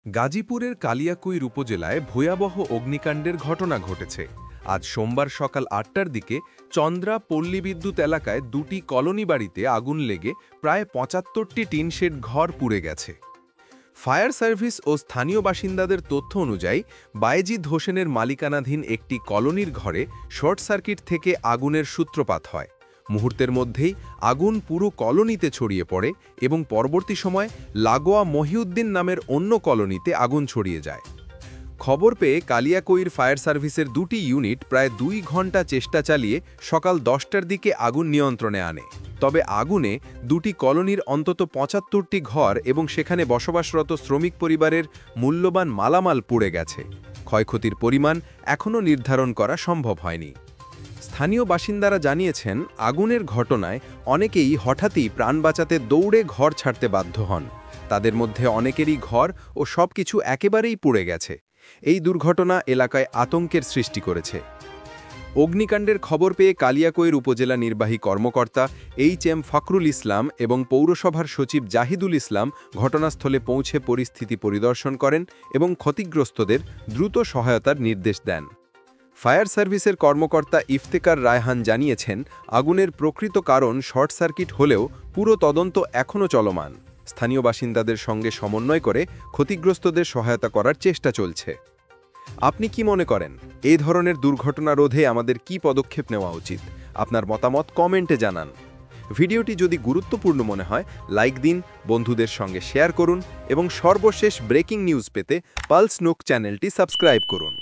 গাজীপুরের কালিয়াকৈর উপজেলায় ভয়াবহ অগ্নিকাণ্ডের ঘটনা ঘটেছে। আজ সোমবার সকাল ৮টার দিকে চন্দ্রা পল্লী বিদ্যুৎ এলাকায় দুটি কলোনি বাড়িতে আগুন লেগে প্রায় ৭৫টি টিনশেড ঘর পুড়ে গেছে। ফায়ার সার্ভিস ও স্থানীয় বাসিন্দাদের তথ্য অনুযায়ী বায়েজিদ হোসেনের মালিকানাধীন একটি কলোনির ঘরে শর্ট সার্কিট থেকে আগুনের সূত্রপাত হয়। মুহূর্তের মধ্যেই আগুন পুরো কলোনিতে ছড়িয়ে পড়ে এবং পরবর্তী সময় লাগোয়া মহিউদ্দিন নামের অন্য কলোনিতে আগুন ছড়িয়ে যায়। খবর পেয়ে কালিয়াকৈর ফায়ার সার্ভিসের দুটি ইউনিট প্রায় ২ ঘণ্টা চেষ্টা চালিয়ে সকাল ১০টার দিকে আগুন নিয়ন্ত্রণে আনে। তবে আগুনে দুটি কলোনির অন্তত ৭৫টি ঘর এবং সেখানে বসবাসরত শ্রমিক পরিবারের মূল্যবান মালামাল পুড়ে গেছে। ক্ষয়ক্ষতির পরিমাণ এখনও নির্ধারণ করা সম্ভব হয়নি। স্থানীয় বাসিন্দারা জানিয়েছেন, আগুনের ঘটনায় অনেকেই হঠাৎই প্রাণ বাঁচাতে দৌড়ে ঘর ছাড়তে বাধ্য হন। তাদের মধ্যে অনেকেরই ঘর ও সবকিছু একেবারেই পুড়ে গেছে। এই দুর্ঘটনা এলাকায় আতঙ্কের সৃষ্টি করেছে। অগ্নিকাণ্ডের খবর পেয়ে কালিয়াকৈর উপজেলা নির্বাহী কর্মকর্তা এইচ.এম. ফখরুল ইসলাম এবং পৌরসভার সচিব জাহিদুল ইসলাম ঘটনাস্থলে পৌঁছে পরিস্থিতি পরিদর্শন করেন এবং ক্ষতিগ্রস্তদের দ্রুত সহায়তার নির্দেশ দেন। ফায়ার সার্ভিসের কর্মকর্তা ইফতেকার রায়হান জানিয়েছেন, আগুনের প্রকৃত কারণ শর্ট সার্কিট হলেও পুরো তদন্ত এখনও চলমান। স্থানীয় বাসিন্দাদের সঙ্গে সমন্বয় করে ক্ষতিগ্রস্তদের সহায়তা করার চেষ্টা চলছে। আপনি কি মনে করেন, এই ধরনের দুর্ঘটনা রোধে আমাদের কি পদক্ষেপ নেওয়া উচিত? আপনার মতামত কমেন্টে জানান। ভিডিওটি যদি গুরুত্বপূর্ণ মনে হয় লাইক দিন, বন্ধুদের সঙ্গে শেয়ার করুন এবং সর্বশেষ ব্রেকিং নিউজ পেতে পালস নুক চ্যানেলটি সাবস্ক্রাইব করুন।